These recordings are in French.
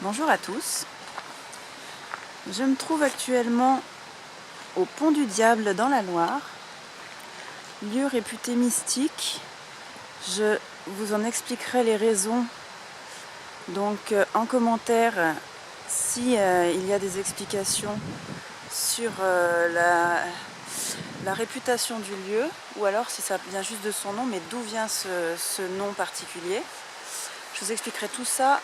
Bonjour à tous, je me trouve actuellement au Pont du Diable dans la Loire, lieu réputé mystique. Je vous en expliquerai les raisons donc en commentaire si il y a des explications sur la réputation du lieu ou alors si ça vient juste de son nom, mais d'où vient ce nom particulier. Je vous expliquerai tout ça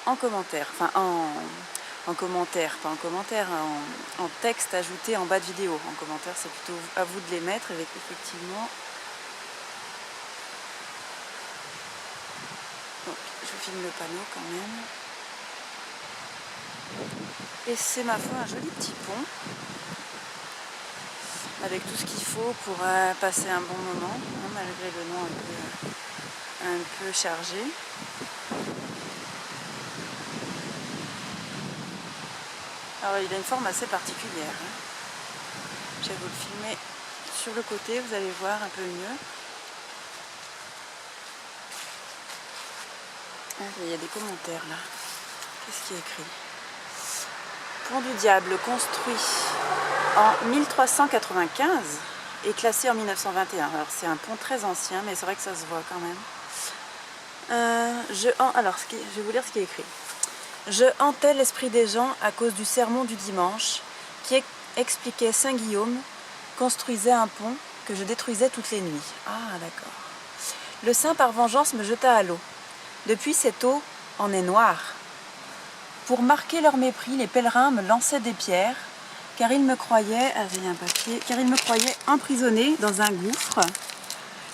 en commentaire, enfin en commentaire, pas en commentaire, en texte ajouté en bas de vidéo. En commentaire, c'est plutôt à vous de les mettre, avec effectivement. Donc, je filme le panneau quand même. Et c'est ma foi un joli petit pont, avec tout ce qu'il faut pour passer un bon moment, hein, malgré le nom un peu chargé. Alors il a une forme assez particulière. Hein. Je vais vous le filmer sur le côté, vous allez voir un peu mieux. Ah, il y a des commentaires là. Qu'est-ce qui est écrit? Pont du Diable, construit en 1395 et classé en 1921. Alors c'est un pont très ancien, mais c'est vrai que ça se voit quand même. Alors, je vais vous lire ce qui est écrit. Je hantais l'esprit des gens à cause du sermon du dimanche qui expliquait Saint Guillaume construisait un pont que je détruisais toutes les nuits. Ah d'accord. Le saint par vengeance me jeta à l'eau. Depuis cette eau en est noire. Pour marquer leur mépris, les pèlerins me lançaient des pierres car ils me croyaient, car ils me croyaient emprisonné dans un gouffre.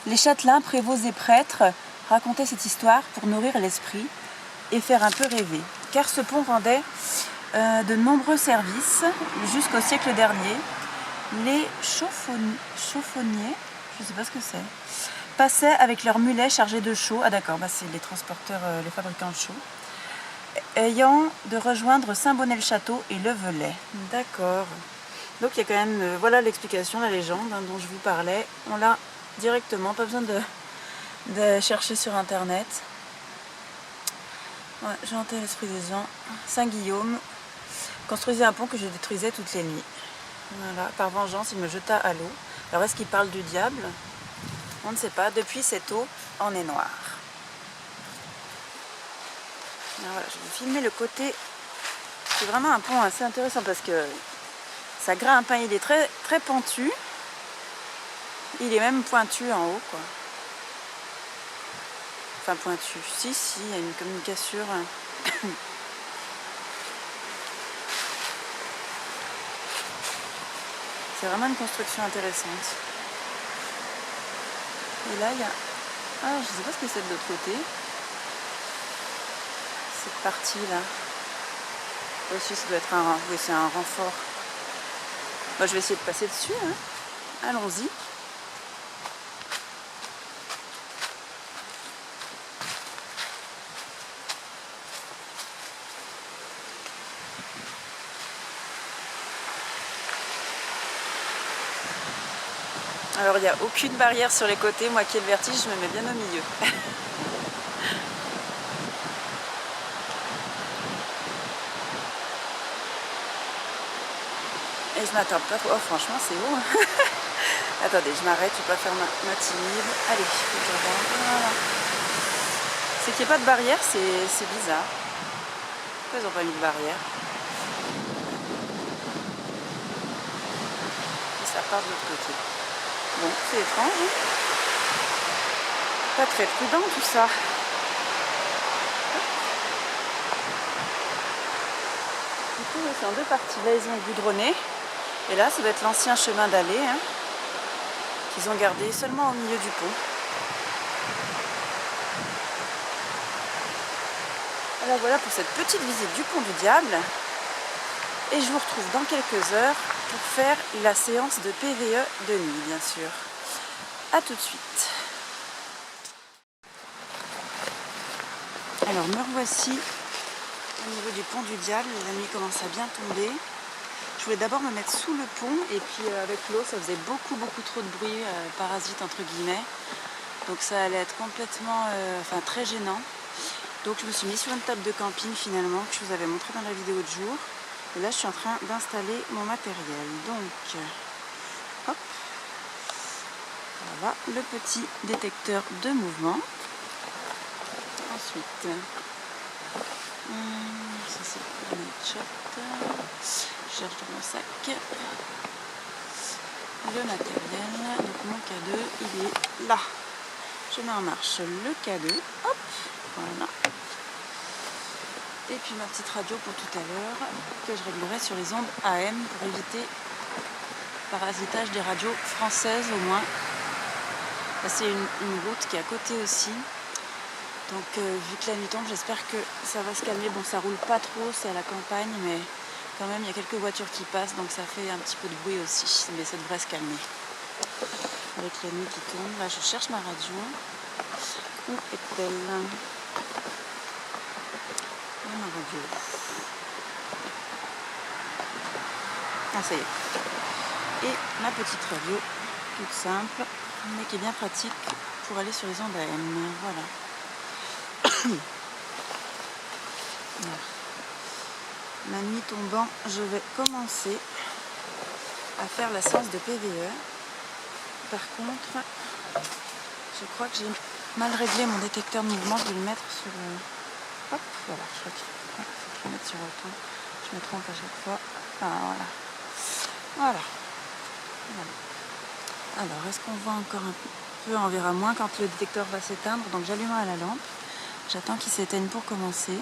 Les châtelains, prévôts et prêtres racontaient cette histoire pour nourrir l'esprit et faire un peu rêver. Car ce pont rendait de nombreux services jusqu'au siècle dernier. Les chaufonniers, je ne sais pas ce que c'est, passaient avec leurs mulets chargés de chaux. Ah d'accord, c'est les transporteurs, les fabricants de chaux, ayant de rejoindre Saint-Bonnet-le-Château et le Velay. D'accord. Donc il y a quand même, voilà l'explication, la légende dont je vous parlais. On l'a directement, pas besoin de chercher sur internet. Ouais, j'ai hanté l'esprit des gens. Saint Guillaume construisait un pont que je détruisais toutes les nuits. Voilà, par vengeance, il me jeta à l'eau. Alors est-ce qu'il parle du diable? On ne sait pas. Depuis cette eau en est noire. Alors voilà, je vais vous filmer le côté. C'est vraiment un pont assez intéressant parce que ça grimpe. Il est très, très pentu. Il est même pointu en haut, quoi. Enfin pointu. Si, il y a une communication. C'est vraiment une construction intéressante. Et là, il y a... Ah, je ne sais pas ce que c'est de l'autre côté. Cette partie-là. Aussi, ça doit être un... Oui, c'est un renfort. Moi, je vais essayer de passer dessus. Hein. Allons-y. Alors il n'y a aucune barrière sur les côtés, moi qui ai le vertige, je me mets bien au milieu. Et je m'attarde pas trop. Oh franchement c'est haut. Attendez, je m'arrête, je vais pas faire ma timide. Allez, faut que je regarde. Voilà. C'est qu'il n'y a pas de barrière, c'est bizarre. Pourquoi ils n'ont pas mis de barrière? Et ça part de l'autre côté. Bon, c'est étrange. Hein, pas très prudent tout ça. Du coup, c'est en deux parties. Là, ils ont goudronné. Et là, ça doit être l'ancien chemin d'allée hein, qu'ils ont gardé seulement au milieu du pont. Alors voilà pour cette petite visite du Pont du Diable. Et je vous retrouve dans quelques heures pour faire la séance de PVE de nuit, bien sûr. A tout de suite. Alors me revoici au niveau du Pont du Diable. La nuit commence à bien tomber. Je voulais d'abord me mettre sous le pont et puis avec l'eau ça faisait beaucoup trop de bruit, parasite entre guillemets. Donc ça allait être complètement, très gênant. Donc je me suis mis sur une table de camping finalement que je vous avais montré dans la vidéo de jour. Et là je suis en train d'installer mon matériel. Donc hop, voilà le petit détecteur de mouvement. Ensuite, ça c'est le chat. Je cherche dans mon sac le matériel. Donc mon K2 il est là. Je mets en marche le K2. Hop, voilà. Et puis ma petite radio pour tout à l'heure, que je réglerai sur les ondes AM pour éviter parasitage des radios françaises au moins. C'est une route qui est à côté aussi. Donc vu que la nuit tombe, j'espère que ça va se calmer. Bon, ça roule pas trop, c'est à la campagne, mais quand même il y a quelques voitures qui passent, donc ça fait un petit peu de bruit aussi. Mais ça devrait se calmer. Avec la nuit qui tombe, là je cherche ma radio. Où est-elle ? Ma radio. Ah ça y est. Et ma petite radio, toute simple, mais qui est bien pratique pour aller sur les ondes AM. Voilà. La nuit tombant, je vais commencer à faire la séance de PVE. Par contre, je crois que j'ai mal réglé mon détecteur de mouvement. Je vais le mettre sur... Hop, voilà, je crois qu'il faut le mettre sur autant. Je me trompe à chaque fois. Ah, voilà. Alors, est-ce qu'on voit encore un peu? On verra moins quand le détecteur va s'éteindre. Donc j'allumerai la lampe. J'attends qu'il s'éteigne pour commencer.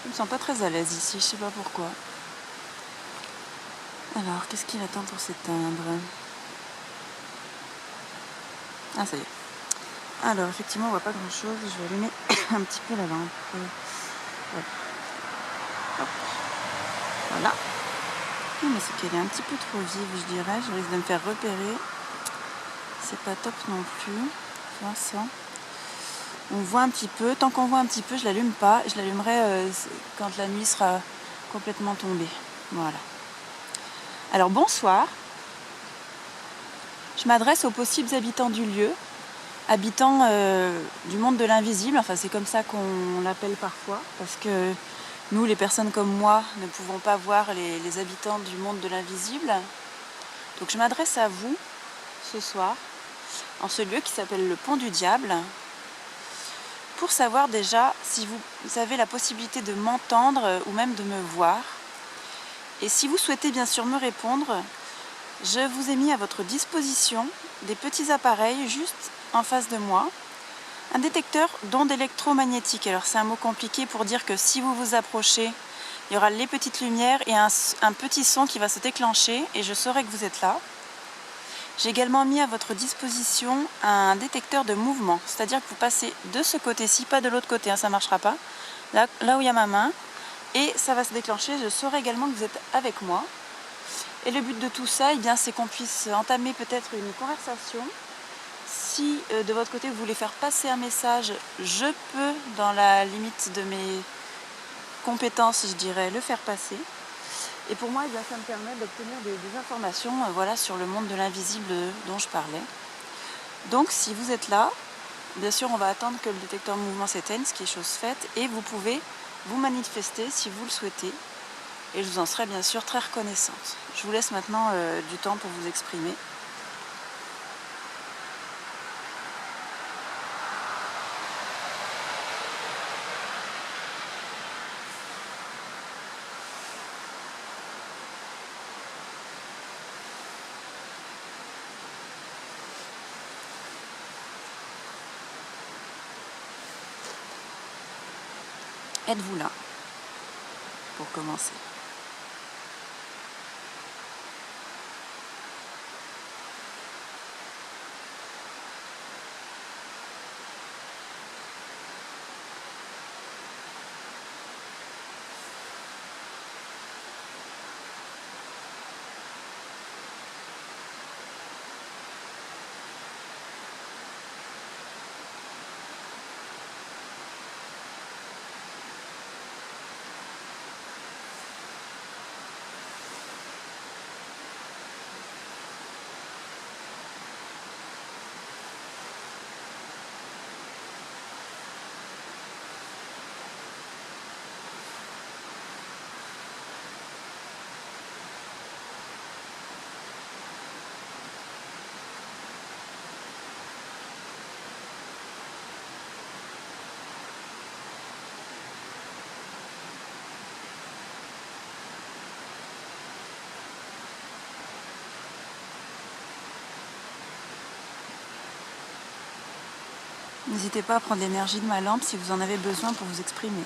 Je me sens pas très à l'aise ici, je sais pas pourquoi. Alors, qu'est-ce qu'il attend pour s'éteindre? Ah, ça y est. Alors, effectivement, on voit pas grand-chose. Je vais allumer un petit peu la lampe. Ouais. Hop. Voilà. Non, mais c'est qu'elle est un petit peu trop vive, je dirais. Je risque de me faire repérer. C'est pas top non plus. Enfin, ça. On voit un petit peu. Tant qu'on voit un petit peu, je l'allume pas. Je l'allumerai quand la nuit sera complètement tombée. Voilà. Alors, bonsoir. Je m'adresse aux possibles habitants du lieu. Habitants du monde de l'invisible, enfin c'est comme ça qu'on l'appelle parfois, parce que nous, les personnes comme moi, ne pouvons pas voir les habitants du monde de l'invisible. Donc je m'adresse à vous ce soir, en ce lieu qui s'appelle le Pont du Diable, pour savoir déjà si vous avez la possibilité de m'entendre ou même de me voir. Et si vous souhaitez bien sûr me répondre, je vous ai mis à votre disposition des petits appareils juste en face de moi, un détecteur d'ondes électromagnétiques. Alors c'est un mot compliqué pour dire que si vous vous approchez, il y aura les petites lumières et un petit son qui va se déclencher et je saurai que vous êtes là. J'ai également mis à votre disposition un détecteur de mouvement, c'est-à-dire que vous passez de ce côté-ci, pas de l'autre côté, hein, ça ne marchera pas, là où il y a ma main, et ça va se déclencher, je saurai également que vous êtes avec moi. Et le but de tout ça, eh bien, c'est qu'on puisse entamer peut-être une conversation. Si de votre côté vous voulez faire passer un message, je peux, dans la limite de mes compétences, je dirais, le faire passer. Et pour moi, eh bien, ça me permet d'obtenir des informations voilà, sur le monde de l'invisible dont je parlais. Donc si vous êtes là, bien sûr on va attendre que le détecteur de mouvement s'éteigne, ce qui est chose faite, et vous pouvez vous manifester si vous le souhaitez. Et je vous en serai bien sûr très reconnaissante. Je vous laisse maintenant du temps pour vous exprimer. Êtes-vous là pour commencer? N'hésitez pas à prendre l'énergie de ma lampe si vous en avez besoin pour vous exprimer.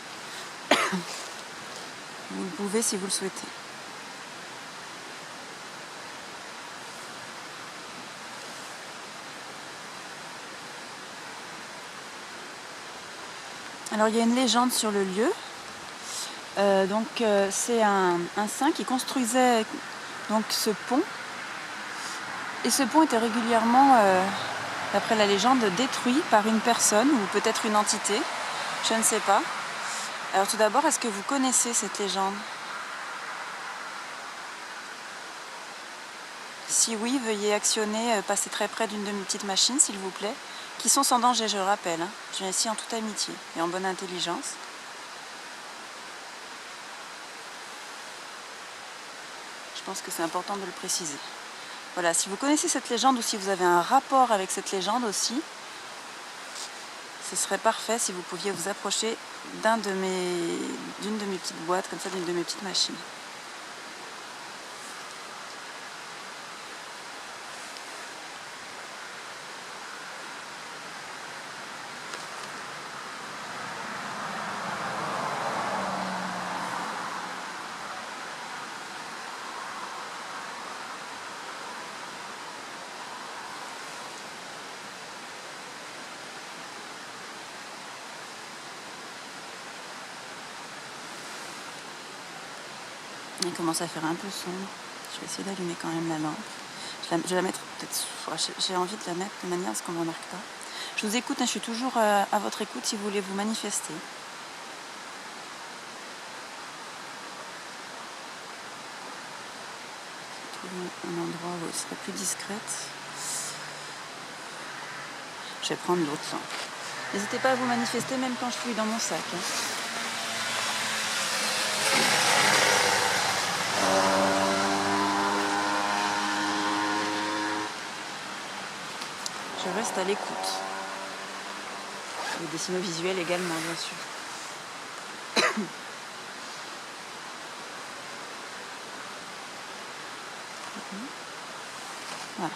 Vous le pouvez si vous le souhaitez. Alors il y a une légende sur le lieu. C'est un saint qui construisait donc ce pont. Et ce pont était régulièrement, d'après la légende, détruit par une personne ou peut-être une entité. Je ne sais pas. Alors tout d'abord, est-ce que vous connaissez cette légende? Si oui, veuillez actionner, passer très près d'une de mes petites machines, s'il vous plaît, qui sont sans danger, je le rappelle. Hein. Je viens ici en toute amitié et en bonne intelligence. Je pense que c'est important de le préciser. Voilà, si vous connaissez cette légende ou si vous avez un rapport avec cette légende aussi, ce serait parfait si vous pouviez vous approcher d'une de mes petites boîtes, comme ça, d'une de mes petites machines. Il commence à faire un peu sombre. Je vais essayer d'allumer quand même la lampe. Je vais la mettre peut-être. J'ai envie de la mettre de manière à ce qu'on ne remarque pas. Je vous écoute, hein, je suis toujours à votre écoute si vous voulez vous manifester. Trouver un endroit où elle serait plus discrète. Je vais prendre l'autre lampe. N'hésitez pas à vous manifester même quand je fouille dans mon sac. Hein. Je reste à l'écoute. Et des signaux visuels également, bien sûr. Voilà.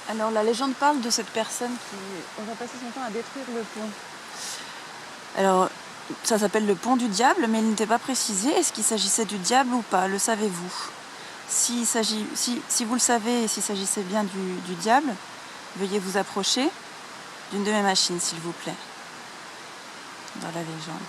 Alors la légende parle de cette personne qui aurait passé son temps à détruire le pont. Alors ça s'appelle le pont du diable, mais il n'était pas précisé. Est-ce qu'il s'agissait du diable ou pas? Le savez-vous? Si vous le savez et s'il s'agissait bien du diable, veuillez vous approcher d'une de mes machines, s'il vous plaît, dans la légende.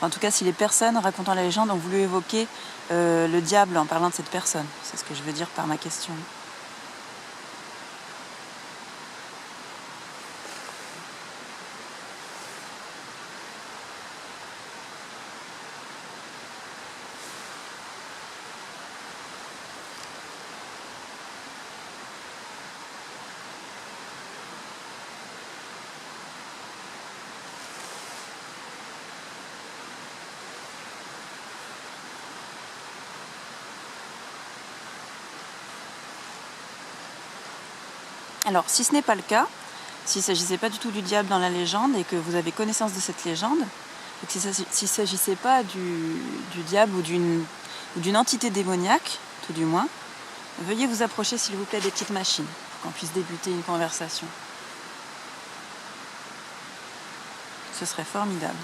En tout cas, si les personnes racontant la légende ont voulu évoquer le diable en parlant de cette personne. C'est ce que je veux dire par ma question. Alors, si ce n'est pas le cas, s'il ne s'agissait pas du tout du diable dans la légende et que vous avez connaissance de cette légende, et que s'il ne s'agissait pas du diable ou d'une entité démoniaque, tout du moins, veuillez vous approcher, s'il vous plaît, des petites machines pour qu'on puisse débuter une conversation. Ce serait formidable.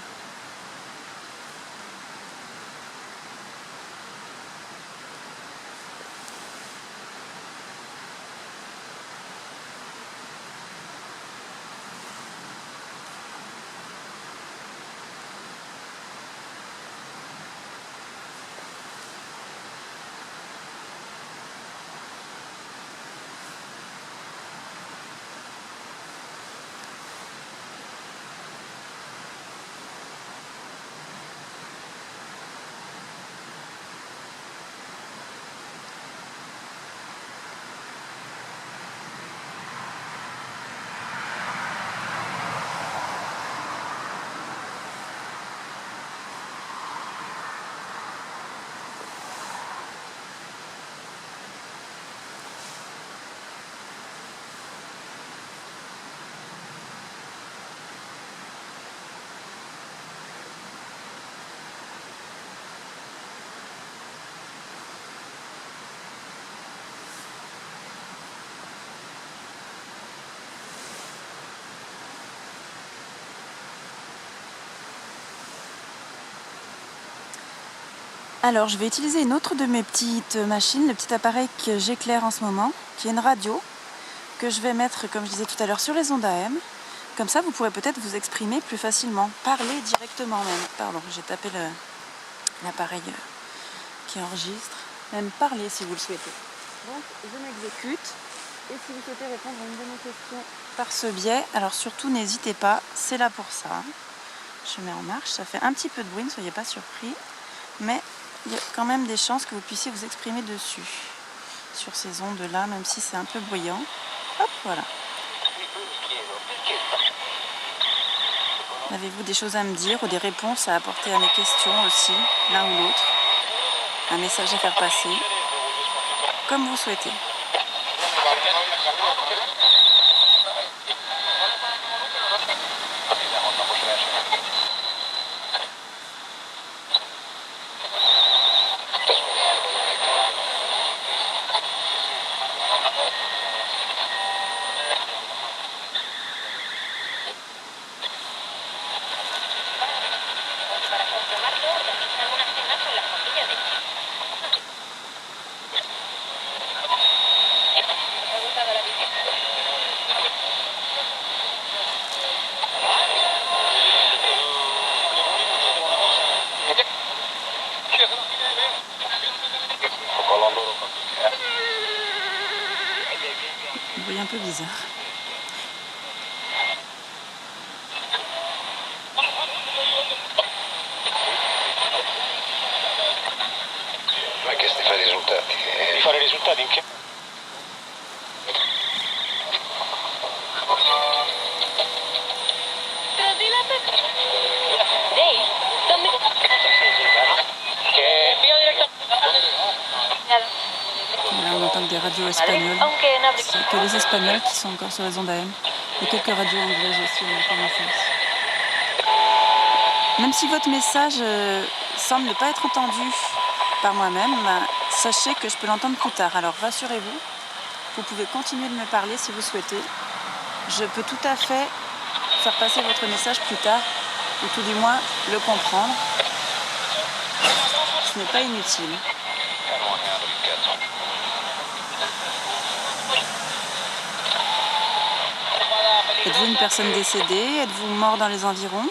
Alors, je vais utiliser une autre de mes petites machines, le petit appareil que j'éclaire en ce moment, qui est une radio, que je vais mettre, comme je disais tout à l'heure, sur les ondes AM. Comme ça, vous pourrez peut-être vous exprimer plus facilement, parler directement même. Pardon, j'ai tapé l'appareil qui enregistre. Même parler si vous le souhaitez. Donc, je m'exécute. Et si vous souhaitez répondre à une de mes questions par ce biais, alors surtout n'hésitez pas, c'est là pour ça. Je mets en marche, ça fait un petit peu de bruit, ne soyez pas surpris. Mais il y a quand même des chances que vous puissiez vous exprimer dessus. Sur ces ondes-là, même si c'est un peu bruyant. Hop, voilà. Avez-vous des choses à me dire ou des réponses à apporter à mes questions aussi, l'un ou l'autre? Un message à faire passer, comme vous souhaitez. Un bruit un peu bizarre. Ma che stai fare i risultati? Di fare i risultati in che? Là, on entend que des radios espagnoles. C'est que les Espagnols qui sont encore sur les ondes AM. Et quelques radios anglaises aussi, on entend message. Même si votre message semble ne pas être entendu par moi-même, sachez que je peux l'entendre plus tard. Alors rassurez-vous, vous pouvez continuer de me parler si vous souhaitez. Je peux tout à fait faire passer votre message plus tard, ou tout du moins le comprendre. Ce n'est pas inutile. Êtes-vous une personne décédée? Êtes-vous mort dans les environs?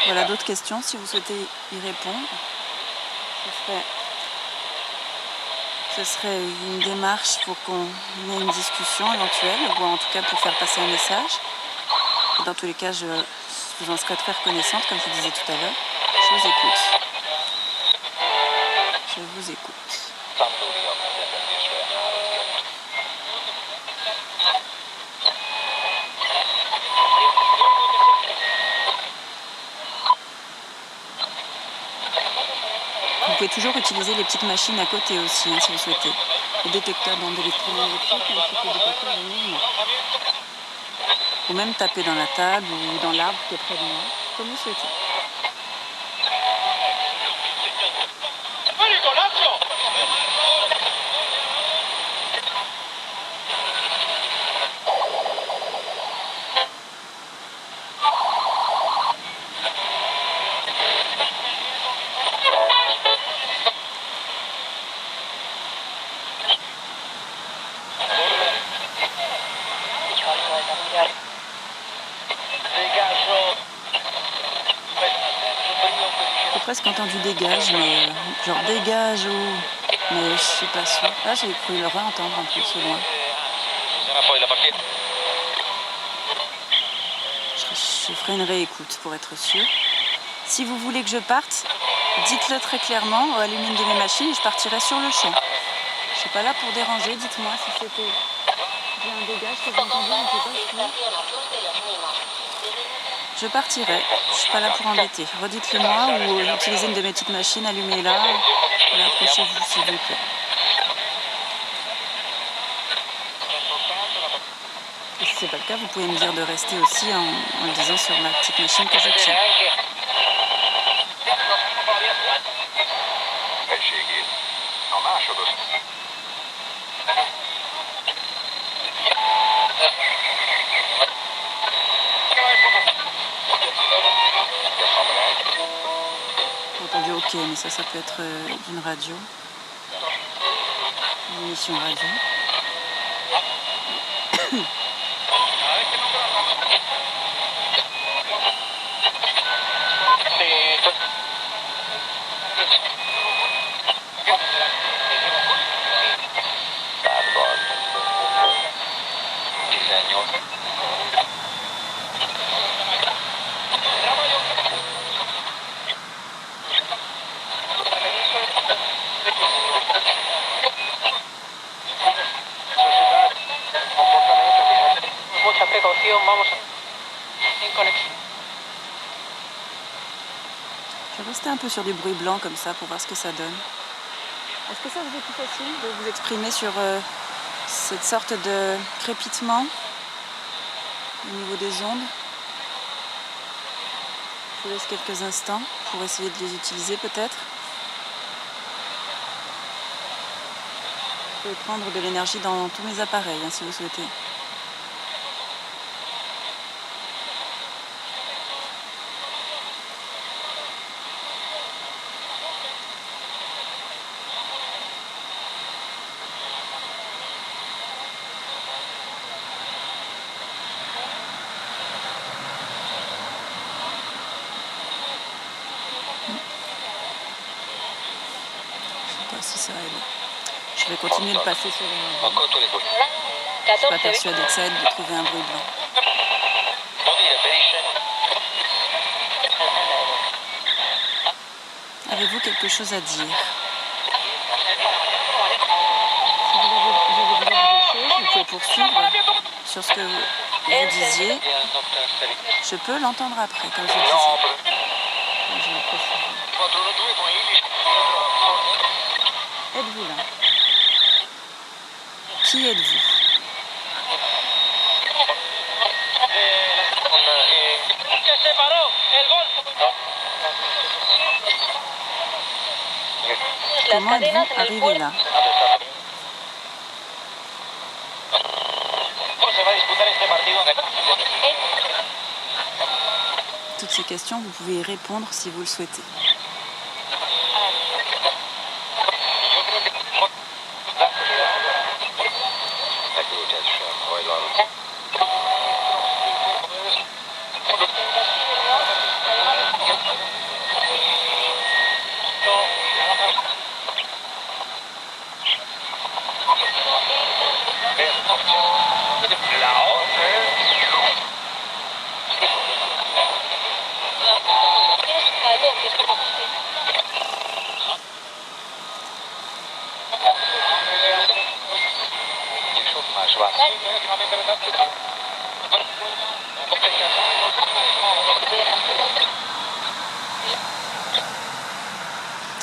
Voilà d'autres questions si vous souhaitez y répondre. Ce serait une démarche pour qu'on ait une discussion éventuelle, ou en tout cas pour faire passer un message. Dans tous les cas, je vous en serais très reconnaissante, comme je vous disais tout à l'heure. Je vous écoute. Je vous écoute. Vous pouvez toujours utiliser les petites machines à côté aussi, si vous souhaitez. Le détecteur d'ondes électromagnétiques ainsi que le détecteur de mouvement. Ou même taper dans la table ou dans l'arbre qui est près de moi, comme vous souhaitez. J'ai presque entendu dégage, mais genre dégage ou... Mais je suis pas sûre. Ah, j'ai cru le réentendre en plus au loin. Je ferai une réécoute pour être sûre. Si vous voulez que je parte, dites-le très clairement, allumez une de mes machines et je partirai sur le champ. Je suis pas là pour déranger, dites-moi si c'était bien un dégage que vous entendez, je sais pas. Je partirai, je suis pas là pour embêter. Redites-le moi ou utilisez une de mes petites machines, allumez-la et approchez-vous s'il vous plaît. Et si c'est pas le cas, vous pouvez me dire de rester aussi en le disant sur ma petite machine que je tiens. J'ai entendu Ok, mais ça peut être d'une radio, une émission radio. Je vais rester un peu sur du bruit blanc comme ça pour voir ce que ça donne. Est-ce que ça vous est plus facile de vous exprimer sur cette sorte de crépitement au niveau des ondes? Je vous laisse quelques instants pour essayer de les utiliser peut-être. Vous pouvez prendre de l'énergie dans tous mes appareils si vous souhaitez. Si ça aide. Je vais continuer de passer sur les radio. Je ne suis pas persuadée que ça aide de trouver un bruit blanc. Avez-vous quelque chose à dire? Si vous avez déjà des choses, vous pouvez poursuivre sur ce que vous disiez. Je peux l'entendre après, comme je disais. Je le précise. Êtes-vous là? Qui êtes-vous? Comment êtes-vous arrivé là? Toutes ces questions, vous pouvez y répondre si vous le souhaitez.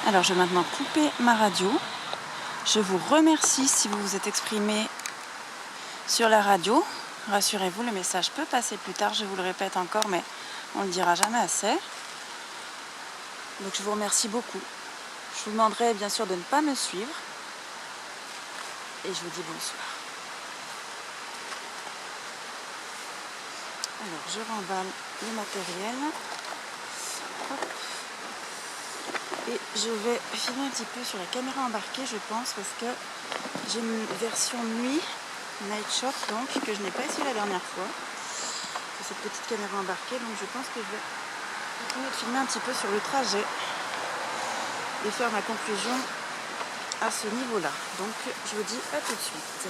Alors je vais maintenant couper ma radio. Je vous remercie si vous vous êtes exprimé sur la radio. Rassurez-vous, le message peut passer plus tard, je vous le répète encore, mais on ne le dira jamais assez. Donc je vous remercie beaucoup. Je vous demanderai bien sûr de ne pas me suivre. Et je vous dis bonsoir. Alors je remballe le matériel. Hop. Et je vais filmer un petit peu sur la caméra embarquée, je pense, parce que j'ai une version nuit, night shot, donc, que je n'ai pas essayé la dernière fois. C'est cette petite caméra embarquée, donc je pense que je vais continuer de filmer un petit peu sur le trajet et faire ma conclusion à ce niveau-là. Donc, je vous dis à tout de suite.